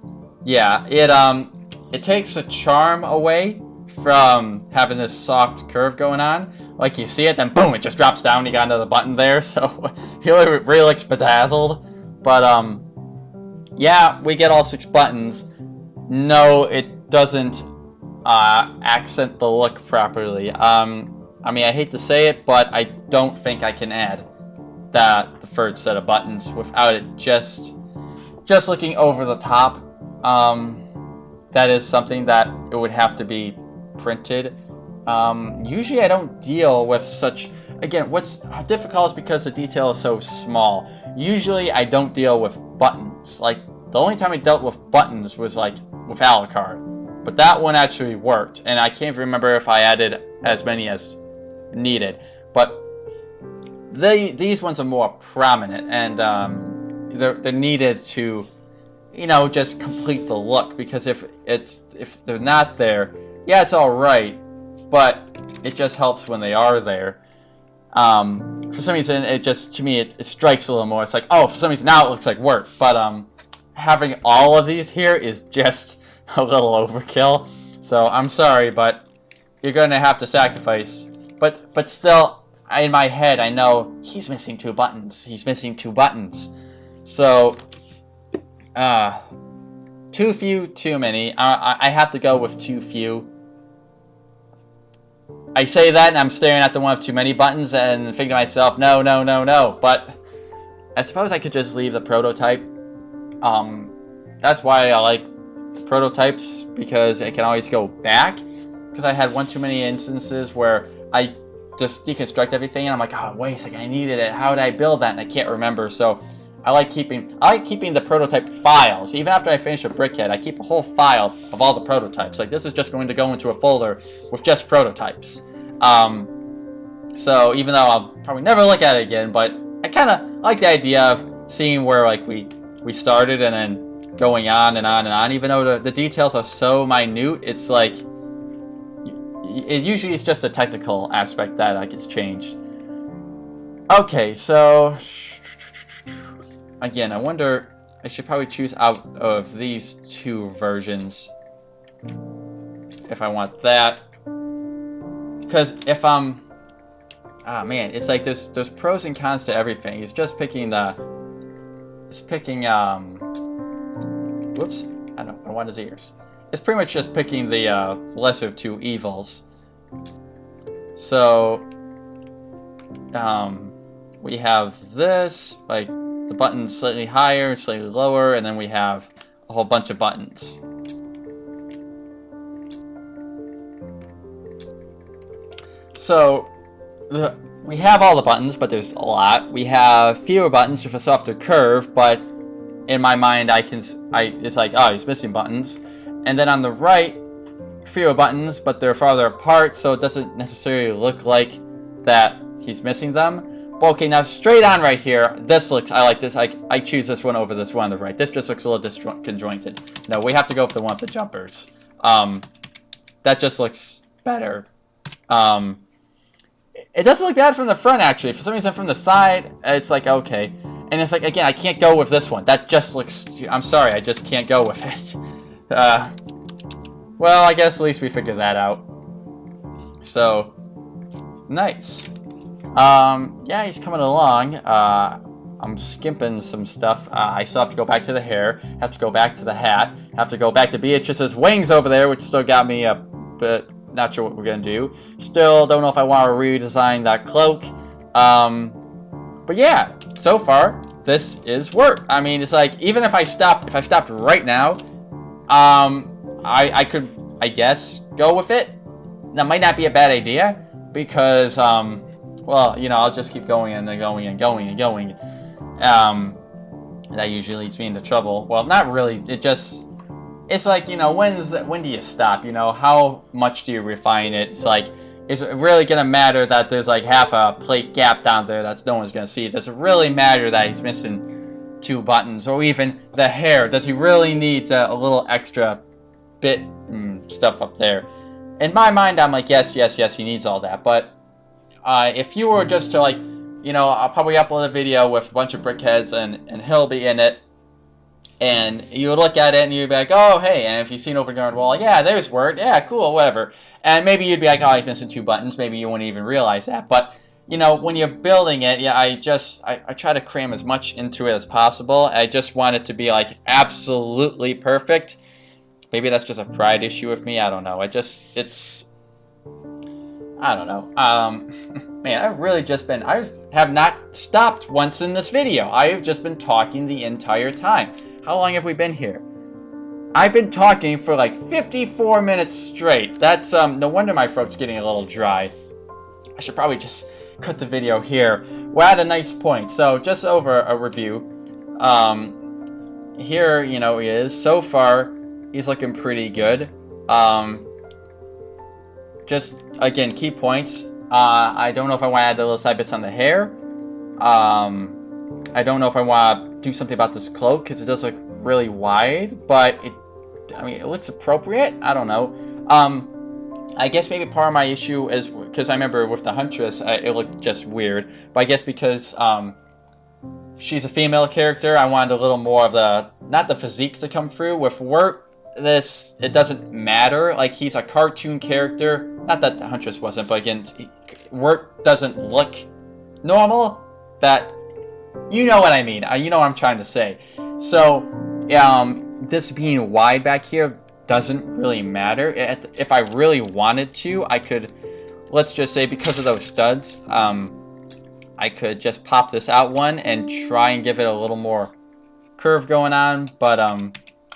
yeah, it takes the charm away from having this soft curve going on. Like you see it, then boom, it just drops down. You got another button there, so he really looks bedazzled. But yeah, we get all 6 buttons. No, it doesn't accent the look properly. I mean, I hate to say it, but I don't think I can add the third set of buttons without it just looking over the top. That is something that it would have to be printed. Usually I don't deal with such, again, what's difficult is because the detail is so small. Usually I don't deal with buttons. Like the only time I dealt with buttons was like with Alucard, but that one actually worked, and I can't remember if I added as many as needed. But these ones are more prominent, and they're needed to, you know, just complete the look. Because if they're not there, yeah, it's all right, but it just helps when they are there. For some reason, it just, to me, it strikes a little more. It's like, oh, for some reason now it looks like work, but having all of these here is just a little overkill. So I'm sorry, but you're gonna have to sacrifice. But still, in my head, I know he's missing 2 buttons. He's missing 2 buttons. So, too few, too many. I have to go with too few. I say that and I'm staring at the one with too many buttons and thinking to myself, no, no, no, no. But I suppose I could just leave the prototype. That's why I like prototypes, because it can always go back. Because I had one too many instances where I just deconstruct everything and I'm like, oh, wait a second, I needed it. How did I build that? And I can't remember. So I like keeping the prototype files. Even after I finish a BrickHead, I keep a whole file of all the prototypes. Like, this is just going to go into a folder with just prototypes. So even though I'll probably never look at it again, but I kind of like the idea of seeing where like we started and then going on and on and on. Even though the details are so minute, it's like it usually is just a technical aspect that like gets changed. Okay, so again, I wonder, I should probably choose out of these 2 versions if I want that. Because if I'm, man, it's like there's pros and cons to everything. It's just picking whoops, I want his ears. It's pretty much just picking the lesser of 2 evils. So, we have this, like, the buttons slightly higher, slightly lower, and then we have a whole bunch of buttons. So, we have all the buttons, but there's a lot. We have fewer buttons with a softer curve, but in my mind, it's like, oh, he's missing buttons. And then on the right, fewer buttons, but they're farther apart, so it doesn't necessarily look like that he's missing them. But okay, now straight on right here, this looks, I like this. I choose this one over this one on the right. This just looks a little disconjointed. No, we have to go with the one with the jumpers. That just looks better. It doesn't look bad from the front, actually. For some reason, from the side, it's like, okay. And it's like, again, I can't go with this one. That just looks, I'm sorry, I just can't go with it. Well, I guess at least we figured that out. So, nice. Yeah, he's coming along. I'm skimping some stuff. I still have to go back to the hair, have to go back to the hat, have to go back to Beatrice's wings over there, which still got me a bit, not sure what we're going to do. Still don't know if I want to redesign that cloak. But yeah, so far, this is work. I mean, it's like, even if I stopped right now, I could, I guess, go with it. That might not be a bad idea, because, well, you know, I'll just keep going and going and going and going. That usually leads me into trouble. Well, not really. It's like, you know, when do you stop? You know, how much do you refine it? It's like, is it really going to matter that there's like half a plate gap down there that no one's going to see? Does it really matter that he's missing 2 buttons? Or even the hair? Does he really need a little extra bit stuff up there? In my mind, I'm like, yes, he needs all that. But if you were just to, like, you know, I'll probably upload a video with a bunch of BrickHeadz and he'll be in it. And you would look at it and you'd be like, oh, hey. And if you've seen over the wall, yeah, there's Wirt. Yeah, cool, whatever. And maybe you'd be like, oh, he's missing 2 buttons. Maybe you wouldn't even realize that. But, you know, when you're building it, yeah, I try to cram as much into it as possible. I just want it to be, like, absolutely perfect. Maybe that's just a pride issue with me. I don't know. I don't know. Man, I've really just been, I have not stopped once in this video. I have just been talking the entire time. How long have we been here? I've been talking for like 54 minutes straight. That's, no wonder my throat's getting a little dry. I should probably just cut the video here. We're at a nice point. So, just over a review. Here, you know, he is. So far, he's looking pretty good. Just, again, key points. I don't know if I want to add the little side bits on the hair. I don't know if I want to do something about this cloak, because it does look really wide, but it looks appropriate. I don't know. I guess maybe part of my issue is, because I remember with the Huntress, it looked just weird, but I guess because, she's a female character, I wanted a little more of the, not the physique to come through. With Wirt, it doesn't matter. Like, he's a cartoon character. Not that the Huntress wasn't, but again, Wirt doesn't look normal. That, you know what I mean. You know what I'm trying to say. So, this being wide back here doesn't really matter. If I really wanted to, I could, let's just say, because of those studs, I could just pop this out one and try and give it a little more curve going on. But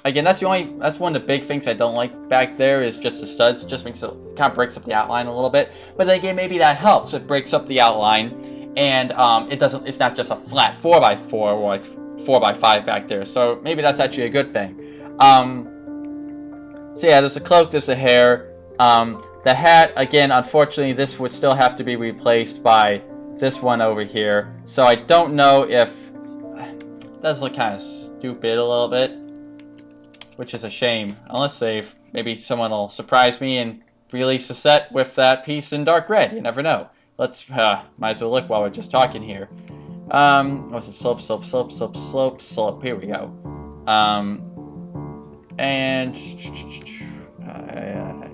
again, that's one of the big things I don't like back there is just the studs. Just makes it kind of breaks up the outline a little bit. But then again, maybe that helps. It breaks up the outline, and it's not just a flat 4x4 or like 4x5 back there. So maybe that's actually a good thing. So yeah, there's a cloak, there's a hair. The hat, again, unfortunately, this would still have to be replaced by this one over here. So I don't know if it does look kind of stupid a little bit, which is a shame. Unless maybe someone will surprise me and release a set with that piece in dark red. You never know. Let's might as well look while we're just talking here. What's it? Slope. Here we go. And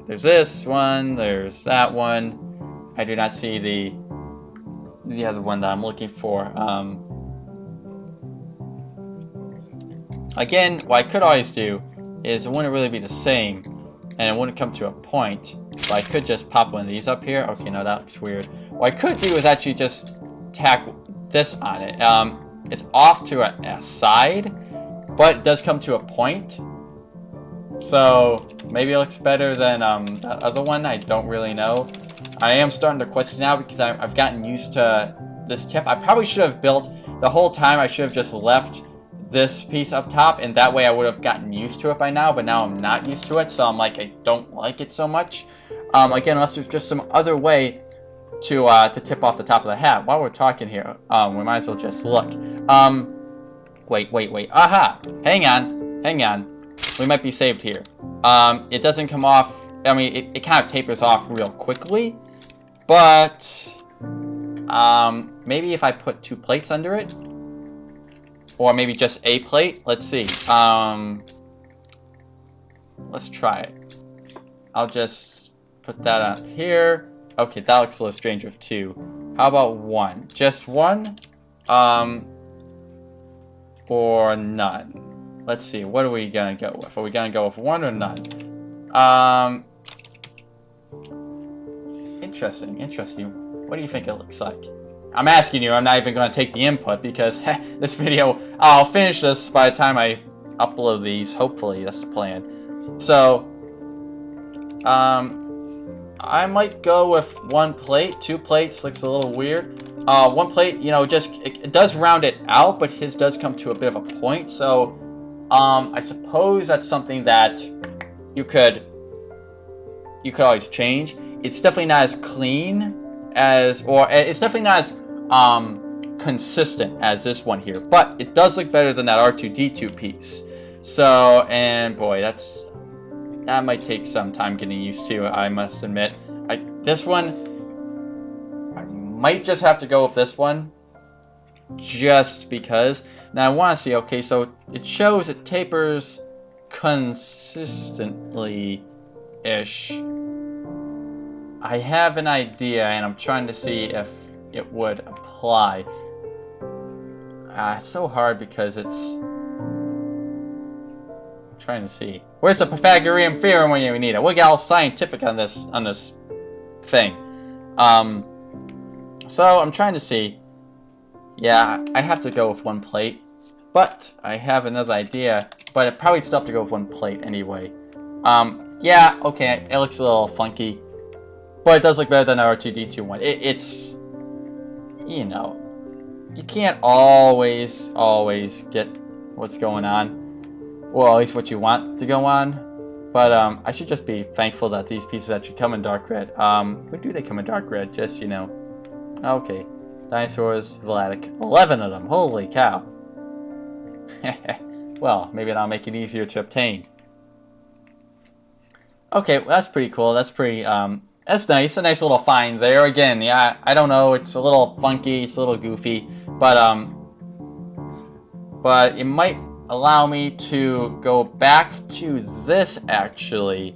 there's this one. There's that one. I do not see the other one that I'm looking for. Again, what I could always do is it wouldn't really be the same, and it wouldn't come to a point. But I could just pop one of these up here. Okay, no, that looks weird. What I could do is actually just tack this on it. It's off to a side, but it does come to a point. So maybe it looks better than that other one. I don't really know. I am starting to question now because I've gotten used to this tip. I probably should have built the whole time. I should have just left this piece up top, and that way I would have gotten used to it by now. But now I'm not used to it, so I'm like, I don't like it so much. Again, unless there's just some other way to tip off the top of the hat. While we're talking here, we might as well just look. Wait. Aha! Hang on. We might be saved here. It doesn't come off. I mean, it kind of tapers off real quickly, but maybe if I put 2 plates under it, or maybe just a plate. Let's see. Let's try it. I'll just put that on here. Okay, that looks a little strange with 2. How about 1? Just 1? Or none? Let's see. What are we gonna go with? Are we gonna go with 1 or none? Interesting. What do you think it looks like? I'm asking you. I'm not even going to take the input because this video, I'll finish this by the time I upload these. Hopefully, that's the plan. So, I might go with 1 plate. 2 plates looks a little weird. 1 plate, you know, just it does round it out, but his does come to a bit of a point. So, I suppose that's something that you could always change. It's definitely not as clean as, or it's definitely not as consistent as this one here, but it does look better than that R2-D2 piece. So, and boy, that might take some time getting used to, I must admit. This one, I might just have to go with this one, just because. Now I want to see, okay, so it shows it tapers consistently-ish. I have an idea, and I'm trying to see if it would apply. It's so hard because it's... I'm trying to see. Where's the Pythagorean theorem when you need it? We'll get all scientific on this thing. So I'm trying to see. Yeah, I have to go with 1 plate, but I have another idea. But it probably still have to go with 1 plate anyway. Yeah, okay, it looks a little funky, but it does look better than the R2-D2 one. It's, you know, you can't always get what's going on. Well, at least what you want to go on. But I should just be thankful that these pieces actually come in dark red. Where do they come in dark red? Just, you know. Okay. Dinosaurs, Vladic. 11 of them. Holy cow. Well, maybe that'll make it easier to obtain. Okay, well, that's pretty cool. That's pretty, that's nice. A nice little find there. Again, yeah, I don't know. It's a little funky. It's a little goofy. But it might allow me to go back to this, actually.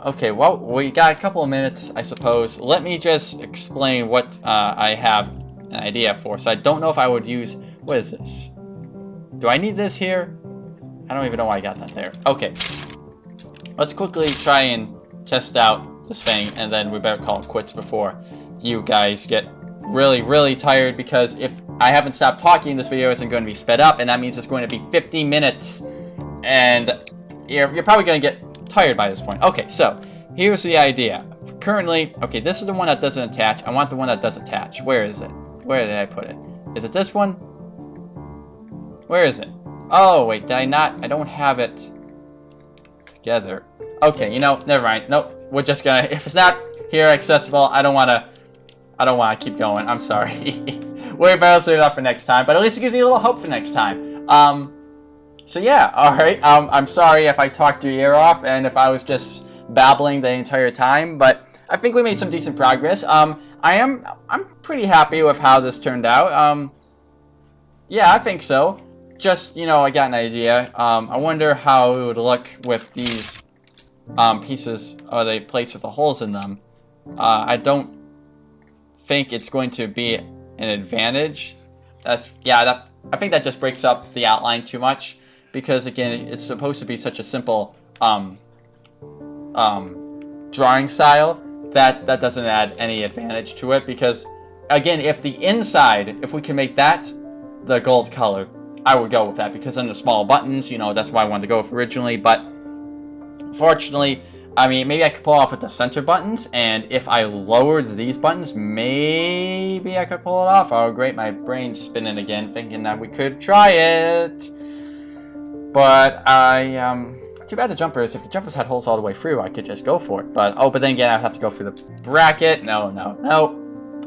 Okay, well, we got a couple of minutes, I suppose. Let me just explain what I have an idea for. So I don't know if I would use... What is this? Do I need this here? I don't even know why I got that there. Okay. Let's quickly try and test out this thing, and then we better call it quits before you guys get really, really tired, because if I haven't stopped talking, this video isn't going to be sped up, and that means it's going to be 50 minutes, and you're probably going to get tired by this point. Okay, so here's the idea. Currently, okay, this is the one that doesn't attach. I want the one that does attach. Where is it? Where did I put it? Is it this one? Where is it? Oh, wait, did I not? I don't have it together. Okay, you know, never mind. Nope, we're just gonna, if it's not here accessible, I don't wanna keep going. I'm sorry. We're better to leave it up for next time, but at least it gives you a little hope for next time. So yeah, alright, I'm sorry if I talked your ear off and if I was just babbling the entire time, but I think we made some decent progress. I'm pretty happy with how this turned out. Yeah, I think so. Just, you know, I got an idea. I wonder how it would look with these pieces, or the plates with the holes in them. I don't think it's going to be an advantage. I think that just breaks up the outline too much, because again, it's supposed to be such a simple drawing style that doesn't add any advantage to it, because again, if the inside, if we can make that the gold color, I would go with that, because then the small buttons, you know, that's why I wanted to go with originally. But fortunately, I mean, maybe I could pull off with the center buttons, and if I lowered these buttons, maybe I could pull it off. Oh great, my brain's spinning again, thinking that we could try it. But too bad the jumpers, if the jumpers had holes all the way through, I could just go for it. But then again, I'd have to go through the bracket. No.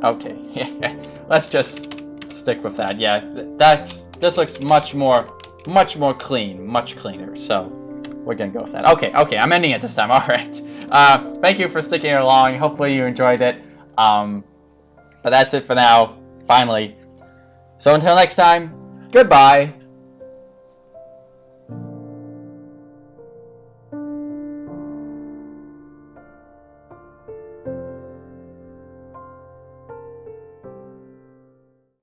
Okay, let's just stick with that. Yeah, this looks much more clean, much cleaner. So we're gonna go with that. Okay, I'm ending it this time. All right. Thank you for sticking along. Hopefully you enjoyed it. But that's it for now. Finally. So until next time, goodbye.